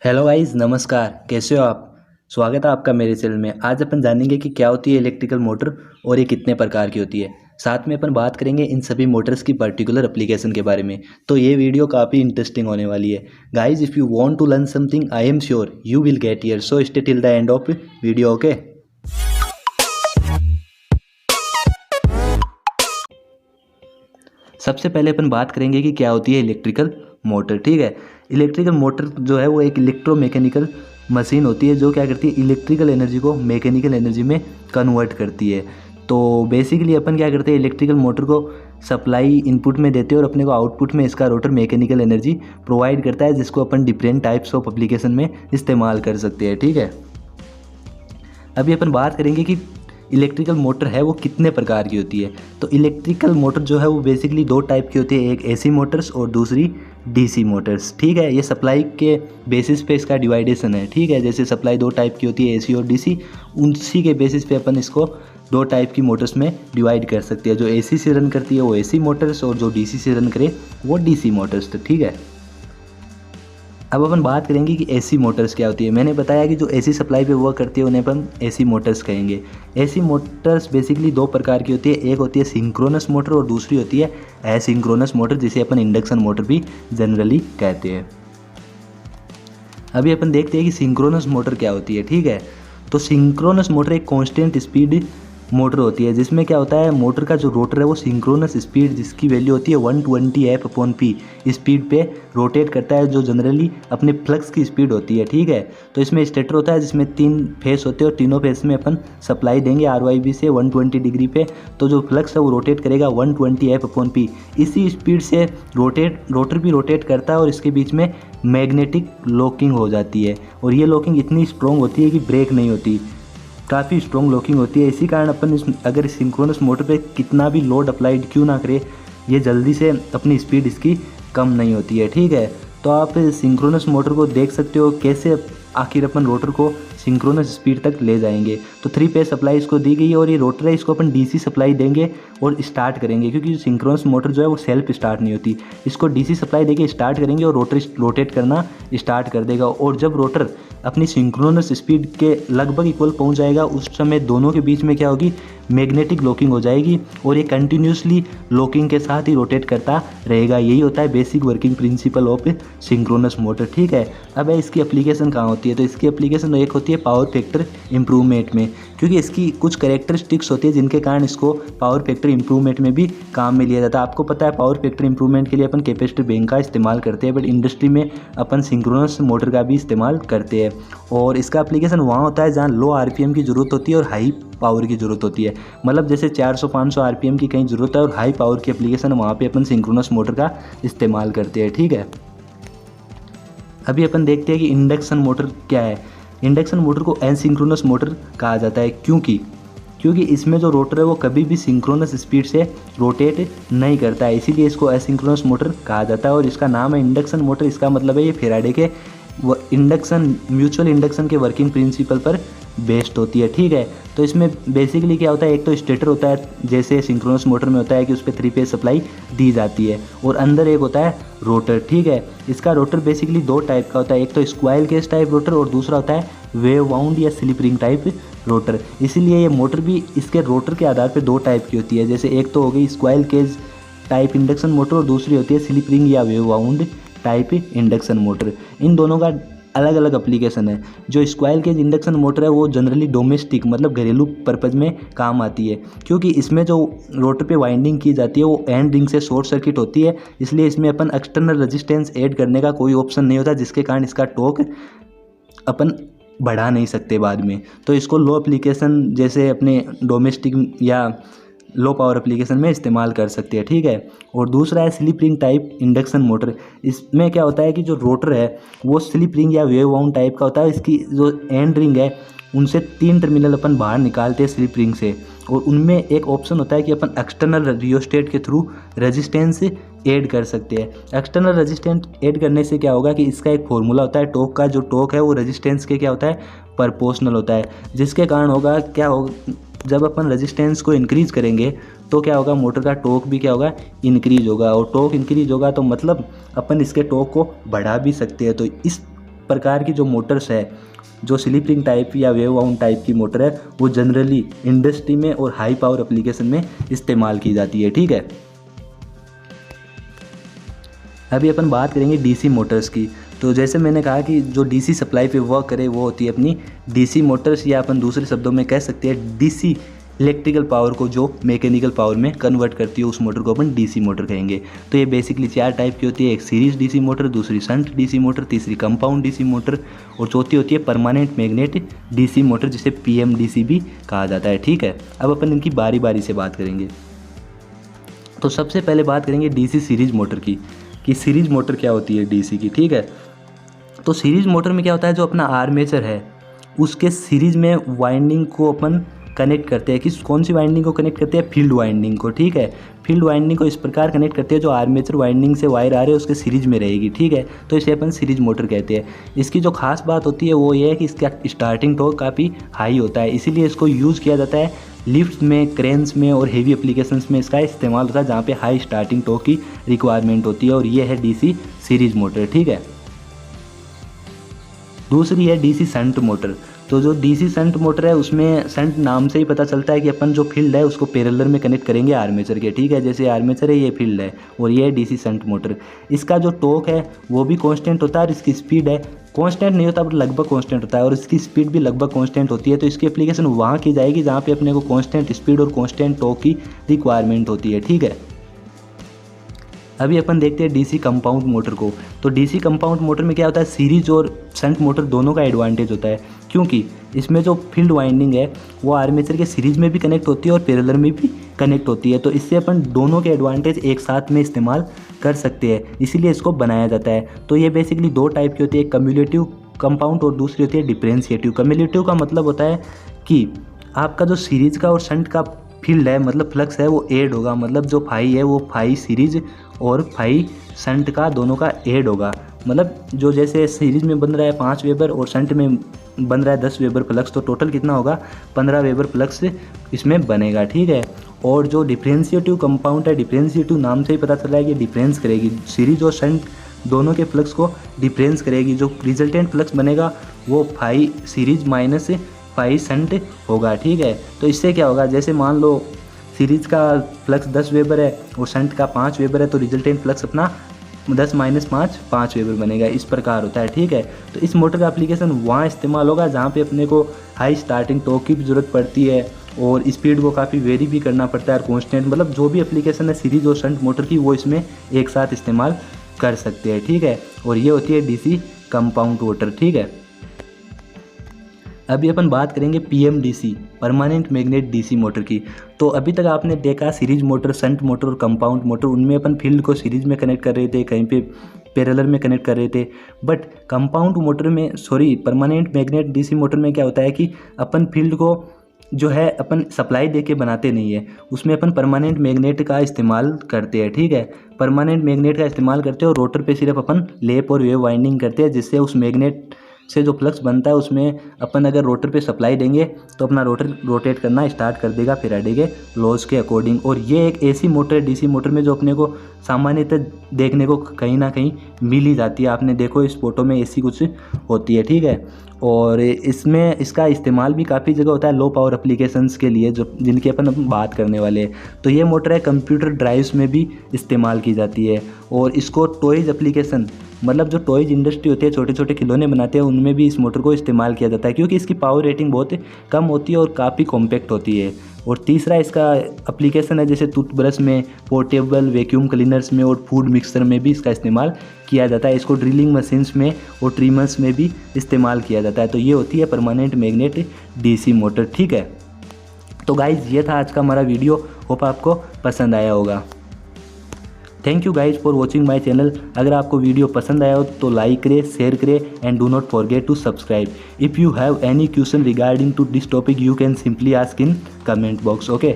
Hello guys, नमस्कार। कैसे हो आप? स्वागत है आपका मेरे चैनल में। आज अपन जानेंगे कि क्या होती है इलेक्ट्रिकल मोटर और ये कितने प्रकार की होती है। साथ में अपन बात करेंगे इन सभी मोटर्स की पर्टिकुलर एप्लीकेशन के बारे में। तो ये वीडियो काफ़ी इंटरेस्टिंग होने वाली है। Guys, if you want to learn something, I am sure you will get here, so stay till the end of video. Okay, सबसे पहले अपन बात करेंगे कि क्या होती है इलेक्ट्रिकल मोटर। ठीक है, इलेक्ट्रिकल मोटर जो है वो एक इलेक्ट्रोमैकेनिकल मशीन होती है जो क्या करती है, इलेक्ट्रिकल एनर्जी को मैकेनिकल एनर्जी में कन्वर्ट करती है। तो बेसिकली अपन क्या करते हैं, इलेक्ट्रिकल मोटर को सप्लाई इनपुट में देते हैं और अपने को आउटपुट में इसका रोटर मैकेनिकल एनर्जी प्रोवाइड करता है, जिसको अपन डिफरेंट टाइप्स ऑफ एप्लीकेशन में इस्तेमाल कर सकते हैं। ठीक है, अभी अपन बात करेंगे कि इलेक्ट्रिकल मोटर है वो कितने प्रकार की होती है। तो इलेक्ट्रिकल मोटर जो है वो बेसिकली दो टाइप की होती है, एक एसी मोटर्स और दूसरी डीसी मोटर्स। ठीक है, ये सप्लाई के बेसिस पे इसका डिवाइडेशन है। ठीक है, जैसे सप्लाई दो टाइप की होती है, एसी और डीसी, उसी के बेसिस पे अपन इसको दो टाइप की मोटर्स में डिवाइड कर सकते हैं। जो एसी से रन करती है वो एसी मोटर्स और जो डीसी से रन करे वो डीसी मोटर्स। तो ठीक है, अब अपन बात करेंगे कि एसी मोटर्स क्या होती है। मैंने बताया कि जो एसी सप्लाई पे वर्क करती है उन्हें अपन एसी मोटर्स कहेंगे। एसी मोटर्स बेसिकली दो प्रकार की होती है, एक होती है सिंक्रोनस मोटर और दूसरी होती है एसिंक्रोनस मोटर, जिसे अपन इंडक्शन मोटर भी जनरली कहते हैं। अभी अपन देखते हैं कि सिंक्रोनस मोटर क्या होती है। ठीक है, तो सिंक्रोनस मोटर एक कांस्टेंट स्पीड मोटर होती है, जिसमें क्या होता है, मोटर का जो रोटर है वो सिंक्रोनस स्पीड जिसकी वैल्यू होती है 120 F/P स्पीड पे रोटेट करता है, जो जनरली अपने फ्लक्स की स्पीड होती है। ठीक है, तो इसमें स्टेटर होता है जिसमें 3 फेस होते हैं और तीनों फेस में अपन सप्लाई देंगे RYB से 120 डिग्री पे, तो जो फ्लक्स है वो रोटेट करेगा 120 F/P। इसी स्पीड से रोटर भी रोटेट करता है और इसके बीच में मैग्नेटिक लॉकिंग हो जाती है, और ये लॉकिंग इतनी स्ट्रॉन्ग होती है कि ब्रेक नहीं होती, काफ़ी स्ट्रॉन्ग लॉकिंग होती है। इसी कारण अपन अगर सिंक्रोनस मोटर पे कितना भी लोड अप्लाइड क्यों ना करे, ये जल्दी से अपनी स्पीड इसकी कम नहीं होती है। ठीक है, तो आप सिंक्रोनस मोटर को देख सकते हो कैसे आखिर अपन रोटर को सिंक्रोनस स्पीड तक ले जाएंगे। तो 3 फेज सप्लाई इसको दी गई है और ये रोटर है, इसको अपन डीसी सप्लाई देंगे और स्टार्ट करेंगे, क्योंकि सिंक्रोनस मोटर जो है वो सेल्फ स्टार्ट नहीं होती। इसको डीसी सप्लाई देके स्टार्ट करेंगे और रोटर रोटेट करना स्टार्ट कर देगा, और जब रोटर अपनी सिंक्रोनस स्पीड के लगभग इक्वल पहुंच जाएगा उस समय दोनों के बीच में क्या होगी, मैग्नेटिक लॉकिंग हो जाएगी, और ये कंटिन्यूसली लॉकिंग के साथ ही रोटेट करता रहेगा। यही होता है basic working principle of synchronous motor. ठीक है, अब इसकी एप्लीकेशन कहाँ होती है, तो इसकी एप्लीकेशन एक होती है पावर फैक्टर इम्प्रूवमेंट में, क्योंकि इसकी कुछ कैरेक्टरिस्टिक्स होती है जिनके कारण इसको पावर फैक्टर इम्प्रूवमेंट में भी काम में लिया जाता है। आपको पता है पावर फैक्टर इम्प्रूवमेंट के लिए अपन कैपेसिटर बैंक का इस्तेमाल करते हैं, बट इंडस्ट्री में अपन सिंक्रोनस मोटर का भी इस्तेमाल करते हैं। और इसका एप्लीकेशन वहाँ होता है जहाँ लो RPM की ज़रूरत होती है और हाई पावर की ज़रूरत होती है। मतलब जैसे 400-500 RPM की कहीं ज़रूरत है और हाई पावर की एप्लीकेशन वहाँ पे अपन सिंक्रोनस मोटर का इस्तेमाल करते हैं। ठीक है, अभी अपन देखते हैं कि इंडक्शन मोटर क्या है। इंडक्शन मोटर को एसिंक्रोनस मोटर कहा जाता है, क्योंकि इसमें जो रोटर है वो कभी भी सिंक्रोनस स्पीड से रोटेट नहीं करता है, इसीलिए इसको एसिंक्रोनस मोटर कहा जाता है। और इसका नाम है इंडक्शन मोटर, इसका मतलब है ये फैराडे के इंडक्शन म्यूचुअल इंडक्शन के वर्किंग प्रिंसिपल पर बेस्ड होती है। ठीक है, तो इसमें बेसिकली क्या होता है, एक तो स्टेटर होता है जैसे सिंक्रोनस मोटर में होता है कि उस पर 3 फेज सप्लाई दी जाती है, और अंदर एक होता है रोटर। ठीक है, इसका रोटर बेसिकली दो टाइप का होता है, एक तो स्क्वायर केज टाइप रोटर और दूसरा होता है वेव वाउंड या स्लिप रिंग टाइप रोटर। इसीलिए ये मोटर भी इसके रोटर के आधार पर दो टाइप की होती है, जैसे एक तो हो गई square cage type induction motor और दूसरी होती है स्लिप रिंग या wave wound type induction motor. इन दोनों का अलग अलग एप्लीकेशन है। जो स्क्वायर केज इंडक्शन मोटर है वो जनरली डोमेस्टिक मतलब घरेलू पर्पज़ में काम आती है, क्योंकि इसमें जो रोटर पे वाइंडिंग की जाती है वो एंड रिंग से शॉर्ट सर्किट होती है, इसलिए इसमें अपन एक्सटर्नल रेजिस्टेंस ऐड करने का कोई ऑप्शन नहीं होता, जिसके कारण इसका टॉर्क अपन बढ़ा नहीं सकते बाद में। तो इसको लो एप्लीकेशन जैसे अपने डोमेस्टिक या लो पावर एप्लीकेशन में इस्तेमाल कर सकते हैं। ठीक है, और दूसरा है slip ring type induction motor. इसमें क्या होता है कि जो रोटर है वो स्लिप रिंग या वेव वाउंड टाइप का होता है। इसकी जो एंड रिंग है उनसे 3 टर्मिनल अपन बाहर निकालते हैं स्लिप रिंग से, और उनमें एक ऑप्शन होता है कि अपन एक्सटर्नल रियोस्टेट के थ्रू रेजिस्टेंस ऐड कर सकते हैं। एक्सटर्नल रेजिस्टेंस ऐड करने से क्या होगा कि इसका एक फॉर्मूला होता है टॉर्क का, जो टॉर्क है वो रेजिस्टेंस के क्या होता है, प्रोपोर्शनल होता है, जिसके कारण होगा क्या होगा, जब अपन रेजिस्टेंस को इंक्रीज़ करेंगे तो क्या होगा, मोटर का टॉर्क भी क्या होगा, इंक्रीज होगा, और टॉर्क इंक्रीज होगा तो मतलब अपन इसके टॉर्क को बढ़ा भी सकते हैं। तो इस प्रकार की जो मोटर्स है, जो स्लिप रिंग टाइप या वेव वाउंड टाइप की मोटर है, वो जनरली इंडस्ट्री में और हाई पावर एप्लीकेशन में इस्तेमाल की जाती है। ठीक है, अभी अपन बात करेंगे डीसी मोटर्स की। तो जैसे मैंने कहा कि जो डीसी सप्लाई पे वर्क करे वो होती है अपनी डीसी मोटर्स, या अपन दूसरे शब्दों में कह सकते हैं डीसी इलेक्ट्रिकल पावर को जो मैकेनिकल पावर में कन्वर्ट करती है, उस मोटर को अपन डीसी मोटर कहेंगे। तो ये बेसिकली 4 टाइप की होती है, एक सीरीज डीसी मोटर, दूसरी शंट डीसी मोटर, तीसरी कंपाउंड डीसी मोटर और चौथी होती है परमानेंट मैग्नेट डीसी मोटर, जिसे पीएमडीसी भी कहा जाता है। ठीक है, अब अपन इनकी बारी बारी से बात करेंगे। तो सबसे पहले बात करेंगे डीसी सीरीज मोटर की, कि सीरीज मोटर क्या होती है डीसी की। ठीक है, तो सीरीज मोटर में क्या होता है, जो अपना आर्मेचर है उसके सीरीज में वाइंडिंग को अपन कनेक्ट करते हैं। कौन सी वाइंडिंग को कनेक्ट करते हैं? फील्ड वाइंडिंग को। ठीक है, फील्ड वाइंडिंग को इस प्रकार कनेक्ट करते हैं जो आर्मेचर वाइंडिंग से वायर आ रहे हैं उसके सीरीज में रहेगी। ठीक है, तो इसे अपन सीरीज मोटर कहते हैं। इसकी जो खास बात होती है वो ये है कि इसका स्टार्टिंग टॉर्क काफ़ी हाई होता है, इसीलिए इसको यूज़ किया जाता है लिफ्ट में, क्रेन्स में और हेवी एप्लीकेशंस में इसका इस्तेमाल होता है, जहाँ पे हाई स्टार्टिंग टॉर्क की रिक्वायरमेंट होती है, और ये है डीसी सीरीज मोटर। ठीक है, दूसरी है डीसी शंट मोटर। तो जो डीसी शंट मोटर है उसमें शंट नाम से ही पता चलता है कि अपन जो फील्ड है उसको पैरेलल में कनेक्ट करेंगे आर्मेचर के। ठीक है, जैसे आर्मेचर है ये फील्ड है और ये है डीसी शंट मोटर। इसका जो टॉर्क है वो भी कांस्टेंट होता है और इसकी स्पीड है कांस्टेंट नहीं होता, बट लगभग कांस्टेंट होता है, और इसकी स्पीड भी लगभग कांस्टेंट होती है। तो इसकी एप्लीकेशन वहाँ की जाएगी जहाँ पे अपने को कांस्टेंट स्पीड और कांस्टेंट टॉर्क की रिक्वायरमेंट होती है। ठीक है, अभी अपन देखते हैं डीसी कंपाउंड मोटर को। तो डीसी कंपाउंड मोटर में क्या होता है, सीरीज और शंट मोटर दोनों का एडवांटेज होता है, क्योंकि इसमें जो फील्ड वाइंडिंग है वो आर्मेचर के सीरीज में भी कनेक्ट होती है और पैरेलल में भी कनेक्ट होती है। तो इससे अपन दोनों के एडवांटेज एक साथ में इस्तेमाल कर सकते हैं, इसीलिए इसको बनाया जाता है। तो ये बेसिकली 2 टाइप की होती है, कम्युलेटिव कंपाउंड और दूसरी होती है डिफरेंशिएटिव। कम्युलेटिव का मतलब होता है कि आपका जो सीरीज का और शंट का फील्ड है, मतलब फ्लक्स है, वो ऐड होगा, मतलब जो फाई है वो फाई सीरीज और फाई शंट का दोनों का ऐड होगा। मतलब जो जैसे सीरीज में बन रहा है 5 वेबर और शंट में बन रहा है 10 वेबर फ्लक्स, तो टोटल कितना होगा, 15 वेबर फ्लक्स इसमें बनेगा। ठीक है, और जो डिफरेंशिएटिव कंपाउंड है, डिफरेंशिएटिव नाम से ही पता चल रहा है कि डिफरेंस करेगी, सीरीज और शंट दोनों के फ्लक्स को डिफरेंस करेगी। जो रिजल्टेंट फ्लक्स बनेगा वो phi series minus phi shunt होगा। ठीक है, तो इससे क्या होगा, जैसे मान लो सीरीज का फ्लक्स 10 वेबर है और शंट का 5 वेबर है, तो रिजल्टेंट फ्लक्स अपना 10 माइनस 5 वेबर बनेगा। इस प्रकार होता है। ठीक है, तो इस मोटर का एप्लीकेशन वहाँ इस्तेमाल होगा जहाँ पे अपने को हाई स्टार्टिंग टॉर्क की भी ज़रूरत पड़ती है और स्पीड को काफ़ी वेरी भी करना पड़ता है, और कॉन्स्टेंट, मतलब जो भी एप्लीकेशन है सीरीज और शंट मोटर की वो इसमें एक साथ इस्तेमाल कर सकते हैं। ठीक है, और ये होती है डीसी कंपाउंड मोटर। ठीक है, अभी अपन बात करेंगे PMDC permanent magnet DC motor की। तो अभी तक आपने देखा सीरीज मोटर, शंट मोटर और कंपाउंड मोटर, उनमें अपन फील्ड को सीरीज में कनेक्ट कर रहे थे, कहीं पे पैरेलल में कनेक्ट कर रहे थे। बट कंपाउंड मोटर में, परमानेंट मैग्नेट डीसी मोटर में क्या होता है कि अपन फील्ड को जो है अपन सप्लाई देके बनाते नहीं है, उसमें अपन परमानेंट मैग्नेट का इस्तेमाल करते हैं। ठीक है, परमानेंट मैग्नेट का इस्तेमाल करते हैं और रोटर पे सिर्फ अपन लैप और वेव वाइंडिंग करते हैं, जिससे उस मैग्नेट से जो फ्लक्स बनता है उसमें अपन अगर रोटर पे सप्लाई देंगे तो अपना रोटर रोटेट करना स्टार्ट कर देगा फैराडे के लॉज के अकॉर्डिंग। और ये एक ऐसी मोटर है डीसी मोटर में जो अपने को सामान्यतः देखने को कहीं ना कहीं मिल ही जाती है। आपने देखो इस फोटो में ऐसी कुछ होती है। ठीक है, और इसमें इसका इस्तेमाल भी काफ़ी जगह होता है लो पावर एप्लीकेशंस के लिए, जो जिनकी अपन बात करने वाले हैं। तो ये मोटर है कंप्यूटर ड्राइव्स में भी इस्तेमाल की जाती है, और इसको टॉयज एप्लीकेशन, मतलब जो टॉयज इंडस्ट्री होती है, छोटे छोटे खिलौने बनाते हैं, उनमें भी इस मोटर को इस्तेमाल किया जाता है, क्योंकि इसकी पावर रेटिंग बहुत कम होती है और काफ़ी कॉम्पैक्ट होती है। और तीसरा इसका एप्लीकेशन है जैसे टूथब्रश में, पोर्टेबल वैक्यूम क्लीनर्स में और फूड मिक्सर में भी इसका इस्तेमाल किया जाता है। इसको ड्रिलिंग मशीन्स में और ट्रिमर्स में भी इस्तेमाल किया जाता है। तो ये होती है परमानेंट मैग्नेट डीसी मोटर। ठीक है, तो गाइज ये था आज का हमारा वीडियो, होप आपको पसंद आया होगा। Thank you guys for watching my channel. अगर आपको वीडियो पसंद आया हो तो लाइक करें, शेयर करें and do not forget to subscribe. If you have any question regarding to this topic you can simply ask in comment box. Okay.